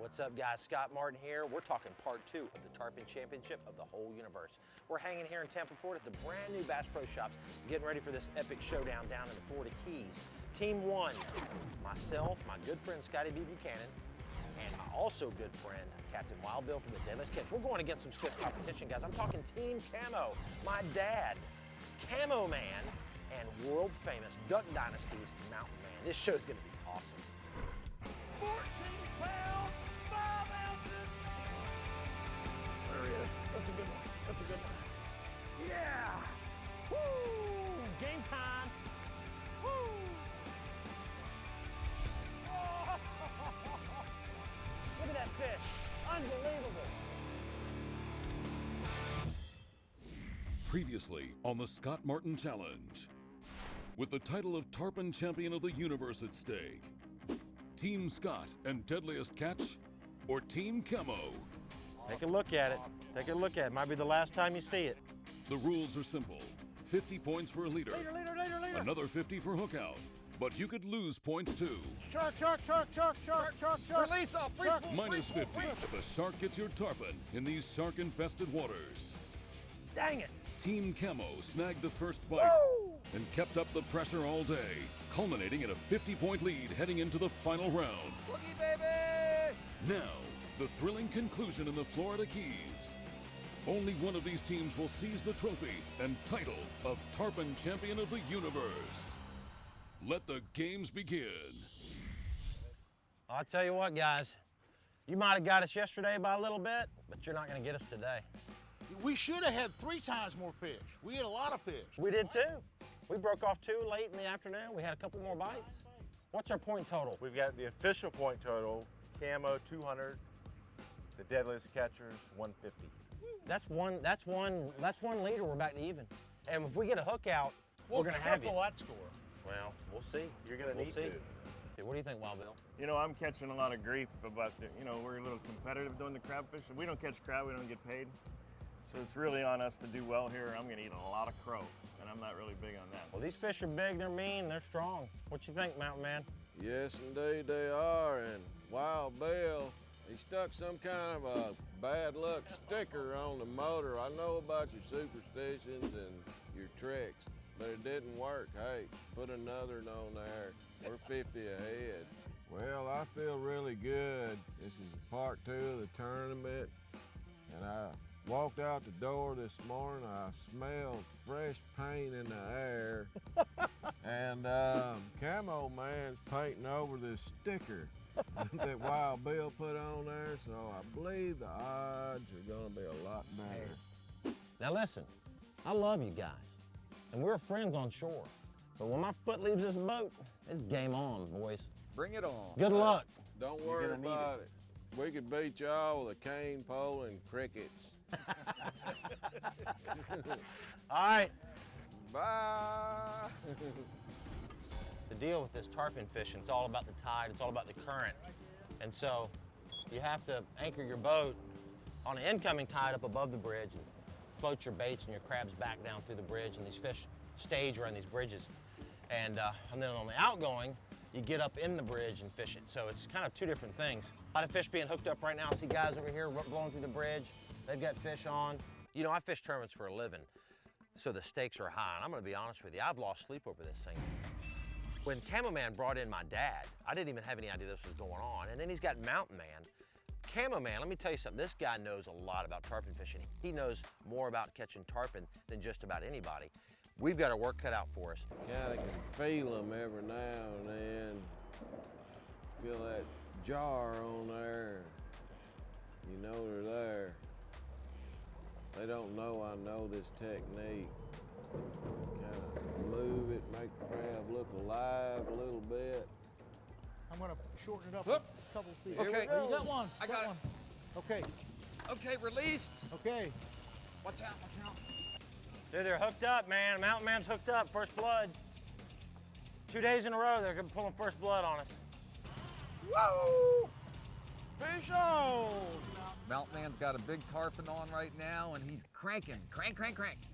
What's up, guys? Scott Martin here. We're talking part 2 of the Tarpon Championship of the whole universe. We're hanging here in Tampa, Florida at the brand new Bass Pro Shops, getting ready for this epic showdown down in the Florida Keys. Team 1, myself, my good friend Scotty B Buchanan, and my also good friend, Captain Wild Bill from the Deadliest Catch. We're going against some stiff competition, guys. I'm talking Team Camo, my dad, Camo Man, and world famous Duck Dynasty's Mountain Man. This show's gonna be awesome. 14 pounds, 5 ounces. There he is. That's a good one. That's a good one. Yeah! Woo! Game time! Woo! Oh. Look at that fish. Unbelievable. Previously on the Scott Martin Challenge. With the title of Tarpon Champion of the Universe at stake. Team Scott and Deadliest Catch, or Team Camo? Take a look at it. Take a look at it. Might be the last time you see it. The rules are simple. 50 points for a leader. Leader. Another 50 for hookout. But you could lose points too. Shark. Release off, freeze pull, Minus freeze pull, 50 if a shark gets your tarpon in these shark-infested waters. Dang it. Team Camo snagged the first bite and kept up the pressure all day, culminating in a 50-point lead heading into the final round. Boogie, baby! Now, the thrilling conclusion in the Florida Keys. Only one of these teams will seize the trophy and title of Tarpon Champion of the Universe. Let the games begin. I'll tell you what, guys. You might have got us yesterday by a little bit, but you're not going to get us today. We should have had 3 times more fish. We had a lot of fish. We did too. We broke off 2 late in the afternoon. We had a couple more bites. What's our point total? We've got the official point total, Camo 200, the Deadliest Catchers 150. That's one leader. We're back to even. And if we get a hook out, We'll we're gonna have you. triple that score. Well, we'll see. You're gonna We'll need see. to. Hey, what do you think, Wild Bill? You know, I'm catching a lot of grief about the, we're a little competitive doing the crab fishing. We don't catch crab, we don't get paid. So it's really on us to do well here. I'm gonna eat a lot of crow, and I'm not really big on that. Well, these fish are big, they're mean, they're strong. What you think, Mountain Man? Yes, indeed they are. And Wild Bill, he stuck some kind of a bad luck sticker on the motor. I know about your superstitions and your tricks, but it didn't work. Hey, put another one on there. We're 50 ahead. Well, I feel really good. This is part 2 of the tournament, and I walked out the door this morning, I smelled fresh paint in the air, and Camo Man's painting over this sticker that Wild Bill put on there, so I believe the odds are gonna be a lot better. Now listen, I love you guys, and we're friends on shore, but when my foot leaves this boat, it's game on, boys. Bring it on. Good luck. Don't worry about it. We could beat y'all with a cane pole and crickets. All right. Bye. The deal with this tarpon fishing, it's all about the tide, it's all about the current. And so you have to anchor your boat on an incoming tide up above the bridge and float your baits and your crabs back down through the bridge, and these fish stage around these bridges. And then on the outgoing, you get up in the bridge and fish it. So it's kind of 2 different things. A lot of fish being hooked up right now. I see guys over here blowing through the bridge. They've got fish on. You know, I fish tournaments for a living, so the stakes are high. And I'm gonna be honest with you, I've lost sleep over this thing. When Camo Man brought in my dad, I didn't even have any idea this was going on. And then he's got Mountain Man. Camo Man, let me tell you something, this guy knows a lot about tarpon fishing. He knows more about catching tarpon than just about anybody. We've got our work cut out for us. Kinda can feel them every now and then. Feel that jar on there. You know they're there. They don't know I know this technique. Kind of move it, make the crab look alive a little bit. I'm gonna shorten it up a couple feet. Okay. You got one. I got one. Okay. Okay, released. Okay. Watch out. Dude, they're hooked up, man. Mountain Man's hooked up, first blood. 2 days in a row, they're gonna pull first blood on us. Woo! Fish on! Mountain Man's got a big tarpon on right now, and he's cranking. Crank.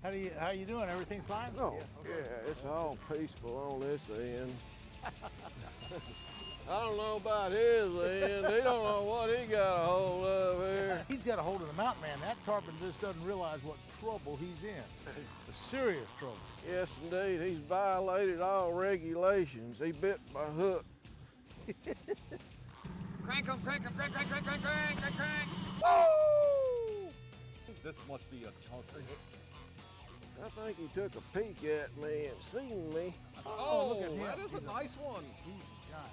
How you doing? Everything's fine? Oh, yeah, it's all peaceful on this end. I don't know about his end. He don't know what he he got a hold of here? He's got a hold of the mountain man. That tarpon just doesn't realize what trouble he's in. Serious trouble. Yes, indeed. He's violated all regulations. He bit my hook. Crank him, crank him, crank, crank, crank, crank, crank, crank, crank. Woo! This must be a chunker. I think he took a peek at me and seen me. Oh, look at him. that is a nice one. He's a giant.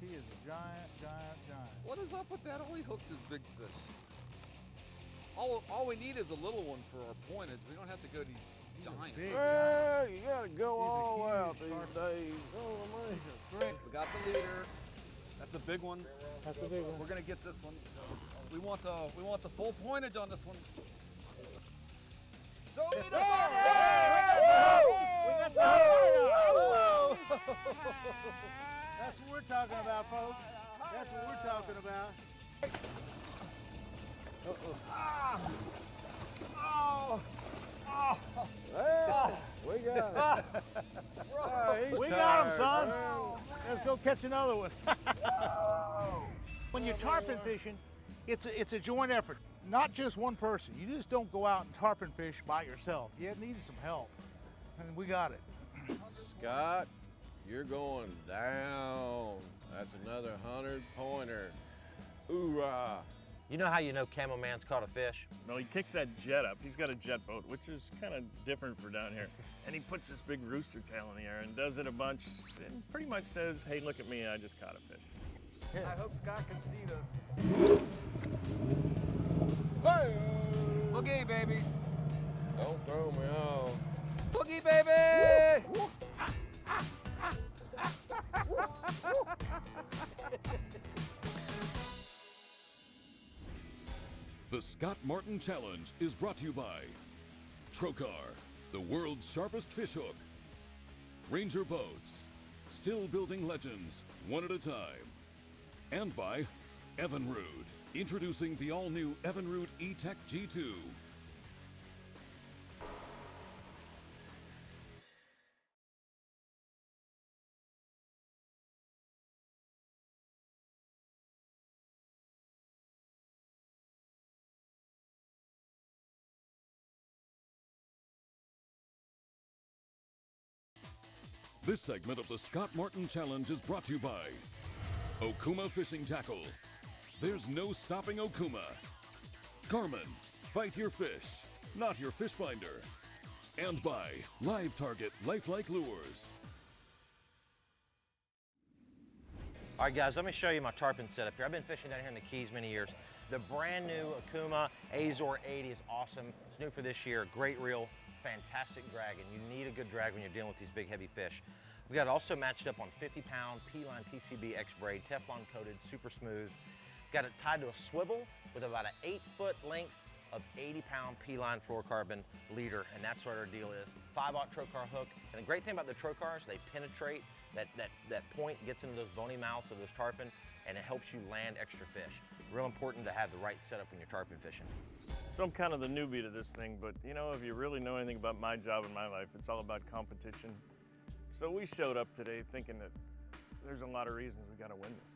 He is a giant, giant, giant. What is up with that? All he hooks is big fish. All we need is a little one for our pointage. We don't have to go to these giants. big Well, you gotta go He's a all huge out these tarpon. days. Oh, man. He's a threat. We got the leader. That's a big one. That's the big one. We're gonna get this one. So we want the full pointage on this one. Show me the money! We got the whole That's what we're talking about, folks. That's what we're talking about. Well, we got him. He's We got him, tired, son. man. Let's go catch another one. When you're tarpon fishing, it's a joint effort. Not just one person. You just don't go out and tarpon fish by yourself. You needed some help, and we got it. Scott, you're going down. That's another 100-pointer. Hoorah. You know how you know Camo Man's caught a fish? No, he kicks that jet up. He's got a jet boat, which is kind of different for down here. And he puts this big rooster tail in the air and does it a bunch and pretty much says, hey, look at me, I just caught a fish. I hope Scott can see this. Hey! Boogie, baby. Don't throw me off. Boogie, baby! The Scott Martin Challenge is brought to you by Trokar, the world's sharpest fish hook, Ranger Boats, still building legends one at a time, and by Evinrude, introducing the all-new Evinrude E-Tech G2. This segment of the Scott Martin Challenge is brought to you by Okuma Fishing Tackle. There's no stopping Okuma. Garmin, fight your fish, not your fish finder. And by Live Target Lifelike Lures. All right, guys, let me show you my tarpon setup here. I've been fishing down here in the Keys many years. The brand new Okuma Azor 80 is awesome. It's new for this year. Great reel, fantastic drag, and you need a good drag when you're dealing with these big, heavy fish. We've got it also matched up on 50-pound P-line TCB X-braid, Teflon coated, super smooth. Got it tied to a swivel with about an 8-foot length of 80-pound P-line fluorocarbon leader, and that's what our deal is. 5/0 trocar hook, and the great thing about the trocars, they penetrate. That point gets into those bony mouths of those tarpon, and it helps you land extra fish. Real important to have the right setup when you're tarpon fishing. So I'm kind of the newbie to this thing, but you know, if you really know anything about my job and my life, it's all about competition. So we showed up today thinking that there's a lot of reasons we gotta win this.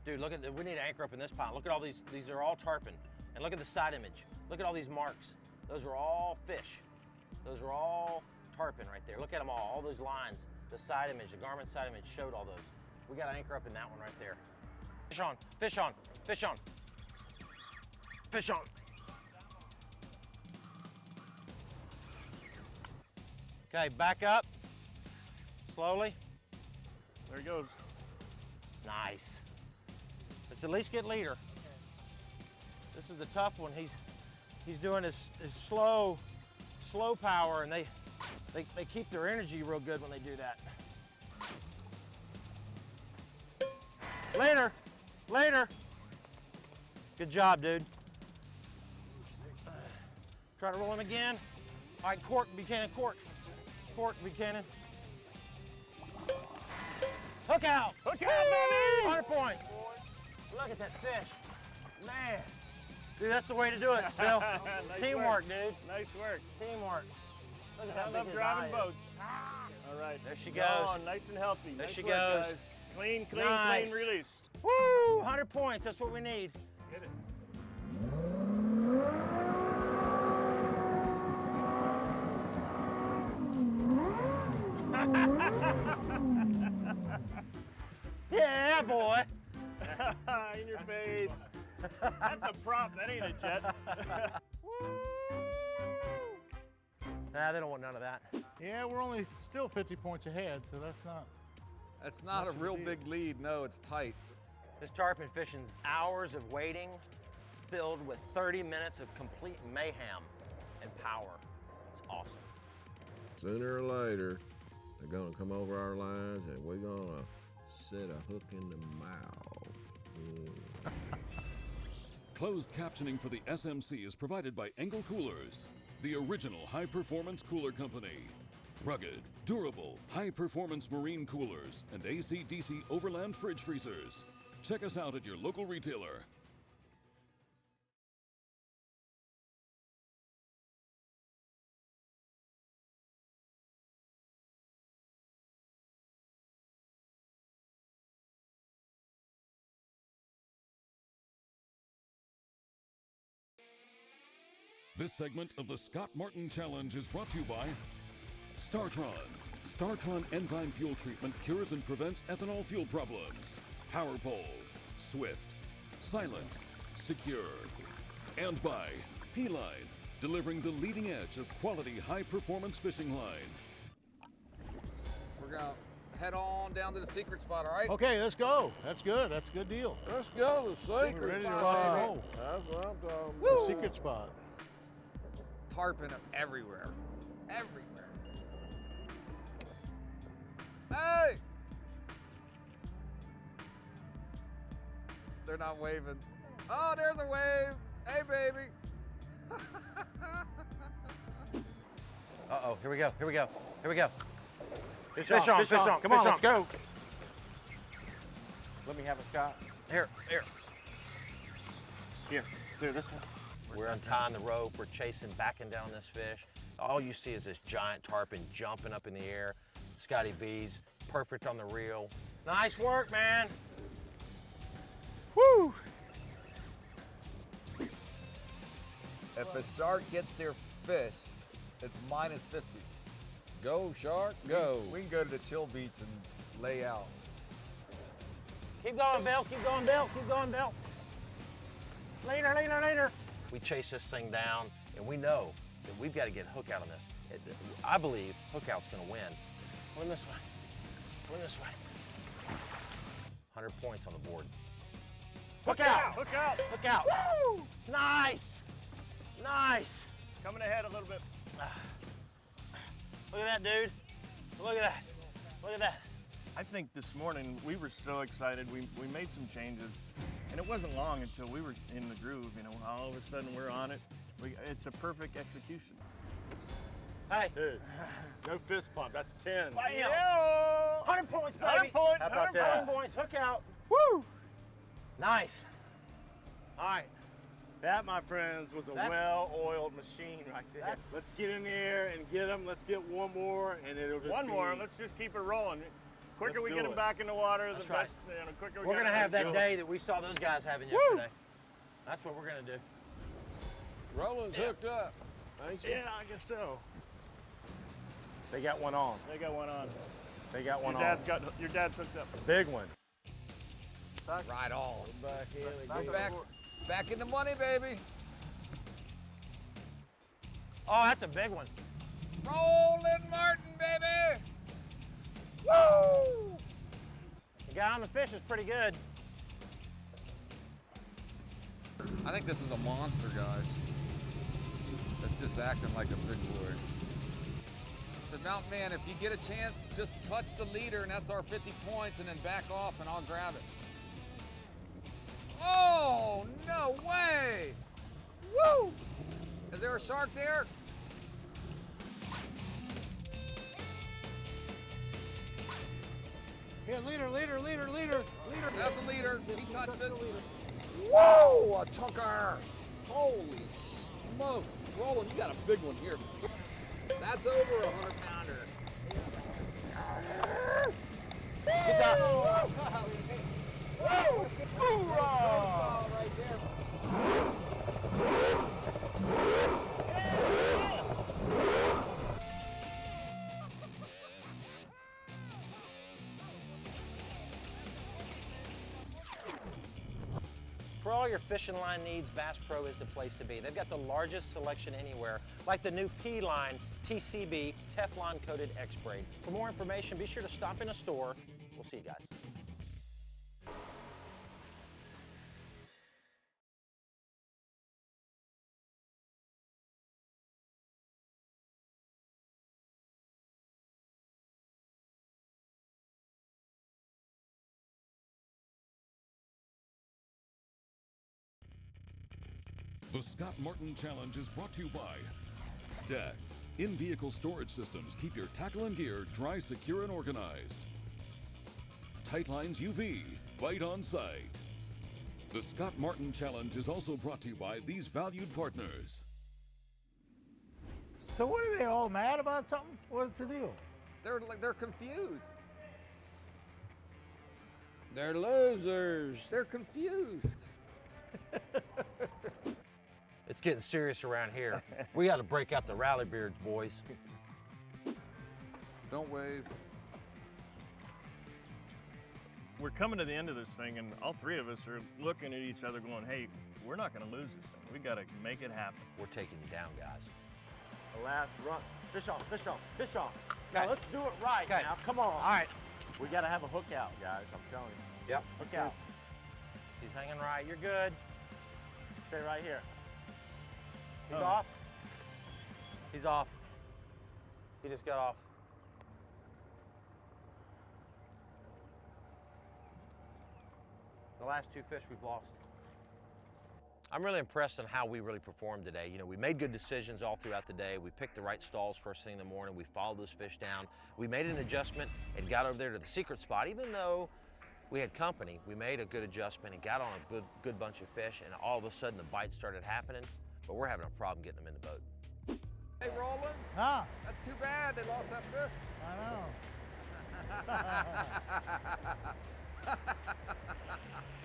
Dude, look at we need to anchor up in this pond. Look at all these are all tarpon. And look at the side image. Look at all these marks. Those are all fish. Those are all tarpon right there. Look at them all those lines. The side image, the Garmin side image showed all those. We gotta anchor up in that one right there. Fish on, fish on, fish on. Fish on. Okay, back up. Slowly. There he goes. Nice. Let's at least get leader. This is the tough one. He's doing his slow power, and they keep their energy real good when they do that. Later. Good job, dude. Try to roll him again. All right, cork, Buchanan, cork. Cork, Buchanan. Hook out! Hook out, baby! 100 points. Look at that fish. Man. Dude, that's the way to do it, Bill. Nice Teamwork, work. dude. Nice work. Teamwork. Look at I how love big his driving eye is. boats. All right. There she Go goes. on, nice and healthy. There Nice she work, goes. guys. Clean, Nice. clean release. Woo! 100 points. That's what we need. Get it. Yeah, boy. In your face. That's a prop. That ain't a jet. Nah, they don't want none of that. Yeah, we're only still 50 points ahead, so that's not. That's not a real big lead. No, it's tight. This tarpon fishing's hours of waiting filled with 30 minutes of complete mayhem and power. It's awesome. Sooner or later, they're gonna come over our lines and we're gonna set a hook in the mouth. Closed captioning for the SMC is provided by Engel Coolers, the original high-performance cooler company. Rugged, durable, high-performance marine coolers and AC/DC overland fridge freezers. Check us out at your local retailer. This segment of the Scott Martin Challenge is brought to you by StarTron. StarTron enzyme fuel treatment cures and prevents ethanol fuel problems. PowerPole, swift, silent, secure. And by P-Line, delivering the leading edge of quality high-performance fishing line. We're gonna head on down to the secret spot, all right? Okay, let's go. That's good. That's a good deal. Let's go to the We're secret ready to spot. rock and roll. That's what I'm talking about. The secret spot. Tarpon everywhere. Everywhere. Hey! They're not waving. Oh, there's a wave. Hey, baby. Uh-oh, here we go, here we go, here we go. Fish on, on, fish fish on. on. Come Fish on, on. let's go. Let me have a Scott. Here, here. Here, this one. We're untying the rope, we're chasing, backing down this fish. All you see is this giant tarpon jumping up in the air. Scotty B's perfect on the reel. Nice work, man. Woo! If a shark gets their fish, it's minus 50. Go, shark, go. We can go to the chill beach and lay out. Keep going, Bill, keep going, Bill, keep going, Bill. Later, later, later. We chase this thing down, and we know that we've got to get hook out on this. I believe hook out's gonna win. Win this way, win this way. 100 points on the board. Hook out, Hook out. hook out. Woo! Nice, nice. Coming ahead a little bit. Look at that, dude. Look at that, look at that. I think this morning we were so excited. We made some changes, and it wasn't long until we were in the groove. You know, all of a sudden we're on it. It's a perfect execution. Hey, Dude, no fist pump. That's 10. bam. Yeah. 100 points, baby. 100 points. How about 100 that? 100 points, hook out. Woo! Nice. All right. That, my friends, was a That's- well-oiled machine right there. That's- Let's get in there and get them. Let's get one more, and it'll just One be... more. Let's just keep it rolling. Quicker Let's we do get them it. back in the water, the That's right. best. You know, quicker we We're get gonna them. have that do it. day that we saw those guys having yesterday. That's what we're gonna do. Roland's hooked up, ain't you? Yeah, I guess so. They got one on. They got one on. They got one Your dad's hooked up. Big one. Right on. We're back in We're again. back in the money, baby. Oh, that's a big one. Roland Martin, baby. Woo! The guy on the fish is pretty good. I think this is a monster, guys. That's just acting like a big boy. So Mountain Man, if you get a chance, just touch the leader, and that's our 50 points, and then back off, and I'll grab it. Oh, no way! Woo! Is there a shark there? Here, leader. That's a leader. He touched it. Whoa, a chunker! Holy smokes. Roland, you got a big one here. That's over a 100-pounder. Get that. Woo! Hoorah! For all your fishing line needs, Bass Pro is the place to be. They've got the largest selection anywhere, like the new P-Line TCB Teflon coated X-Braid. For more information, be sure to stop in a store. We'll see you guys. The Scott Martin Challenge is brought to you by Deck. In-vehicle storage systems keep your tackle and gear dry, secure, and organized. Tightlines UV, bite on sight. The Scott Martin Challenge is also brought to you by these valued partners. So what, are they all mad about something? What's the deal? They're confused. They're losers. They're confused. It's getting serious around here. We got to break out the rally beards, boys. Don't wave. We're coming to the end of this thing, and all three of us are looking at each other going, hey, we're not going to lose this thing. We got to make it happen. We're taking you down, guys. The last run. Fish on, fish on, fish on. Okay. Now let's do it right Okay. now. Come on. All right. We got to have a hook out, guys. I'm telling you. Yep. Hook out. He's hanging right. You're good. Stay right here. He's off. He's off. He just got off. The last two fish we've lost. I'm really impressed on how we really performed today. You know, we made good decisions all throughout the day. We picked the right stalls first thing in the morning. We followed those fish down. We made an adjustment and got over there to the secret spot. Even though we had company, we made a good adjustment and got on a good bunch of fish, and all of a sudden the bites started happening, but we're having a problem getting them in the boat. Hey, Roland. Huh? That's too bad they lost that fish. I know.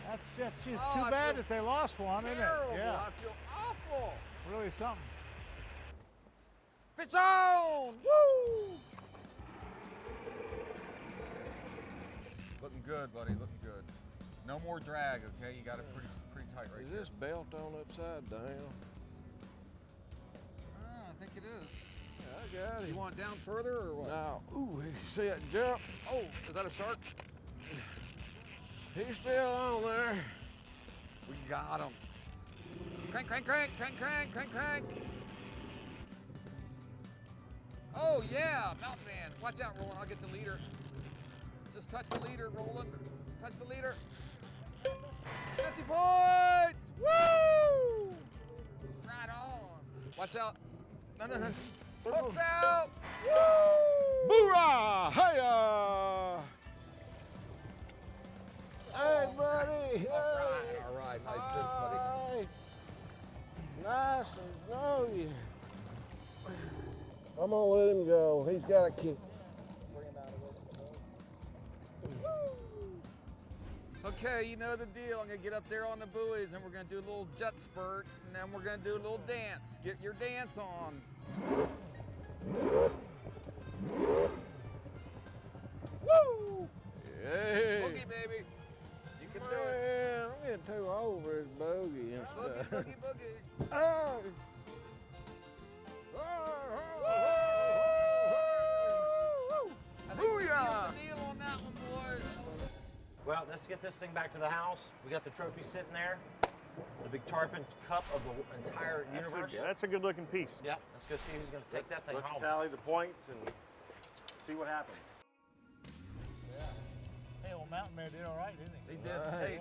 That's just too Oh, I bad feel that they lost one, isn't it? Terrible. Yeah, I feel awful. really something. Fish on! Woo! Looking good, buddy. Looking good. No more drag, okay? You got it pretty tight right Is there. this belt on upside down? I think it is. Yeah, I got it. You want it down further or what? Now, ooh, you see that jump? Oh, is that a shark? He's still on there. We got him. Crank, crank, crank, crank, crank, crank, crank. Oh yeah, mountain man. Watch out, Roland. I'll get the leader. Just touch the leader, Roland. Touch the leader. 50 points! Woo! Right on. Watch out. No. Hooks out! Woo! Boorah! Hiya! Hey, buddy! All right. Nice fish, buddy. Nice and know you. I'm gonna let him go. He's got a kick. Okay, you know the deal. I'm gonna get up there on the buoys and we're gonna do a little jet spurt and then we're gonna do a little dance. Get your dance on. Woo! Hey! Boogie, baby. You can do it. Man, I'm getting too old for this bogey and Boogie, stuff. boogie, boogie. Oh. I think we Booyah! sealed the deal on that one, boys. Well, let's get this thing back to the house. We got the trophy sitting there. The big tarpon cup of the entire universe. That's a good looking piece. Yeah, let's go see who's going to take that thing Let's home. tally the points and see what happens. Yeah. Hey, old mountain man did all right, didn't he? They did. Right. Hey,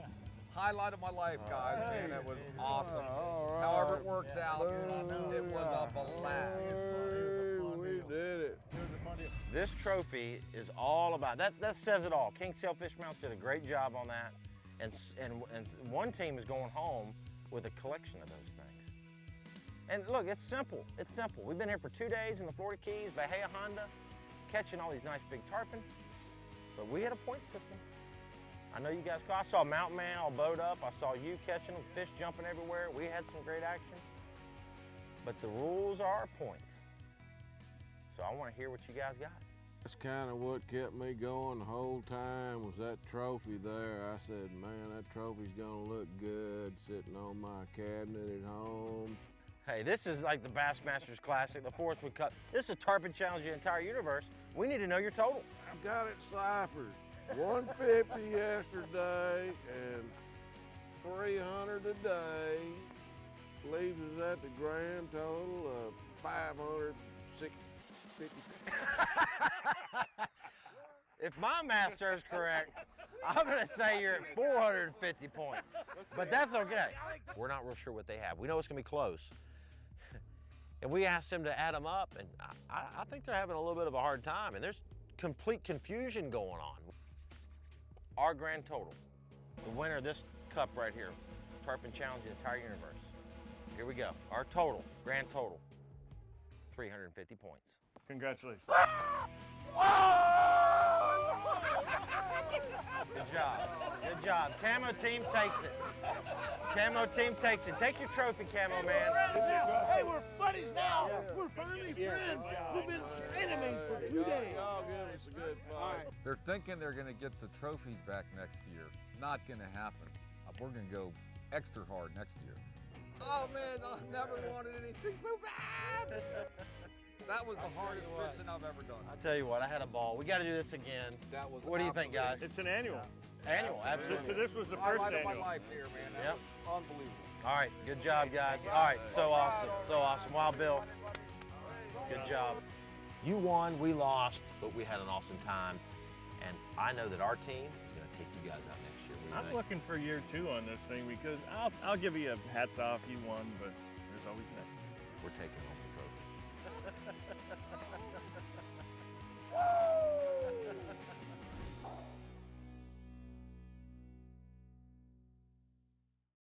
highlight of my life, guys. Man, that was awesome. All right. However it works out, know. it was a blast. We did it. It was a fun deal. This trophy is all about, that says it all. King Sailfish Mounts did a great job on that. And one team is going home with a collection of those things. And look, it's simple. It's simple. We've been here for 2 days in the Florida Keys, Bahia Honda, catching all these nice big tarpon. But we had a point system. I know you guys caught. I saw Mountain Man all bowed up. I saw you catching them, fish jumping everywhere. We had some great action. But the rules are points. So I want to hear what you guys got. That's kind of what kept me going the whole time was that trophy there. I said, man, that trophy's gonna look good sitting on my cabinet at home. Hey, this is like the Bassmasters Classic, the Forestwood Cup. This is a Tarpon Challenge the entire universe. We need to know your total. I got it ciphered. 150 yesterday and 300 today. Leaves us at the grand total of 550. If my math serves correct, I'm gonna say you're at 450 points, but that's okay. We're not real sure what they have. We know it's gonna be close. And we asked them to add them up, and I think they're having a little bit of a hard time, and there's complete confusion going on. Our grand total, the winner of this cup right here, Tarpon Challenge the entire universe. Here we go. Our total, grand total, 350 points. Congratulations. Good job. Good job. Camo team takes it. Camo team takes it. Take your trophy, Camo man. Hey, we're buddies now. We're finally friends. We've been enemies for 2 days. Y'all give us a good fight. They're thinking they're gonna get the trophies back next year. Not gonna happen. We're gonna go extra hard next year. Oh man, I've never wanted anything so bad. That was the hardest fishing I've ever done. I'll tell you what, I had a ball. We got to do this again. That was. What do you think, guys? It's an annual. Annual, absolutely. So this was the first Highlight of annual. my life here, man. That Yep. was unbelievable. All right, good job, guys. All right, so awesome, so awesome. Wild Bill, good job. You won, we lost, but we had an awesome time. And I know that our team is going to take you guys out next year. What do you I'm think? looking for year 2 on this thing because I'll give you a hats off, you won, but there's always next year. We're taking home the trophy.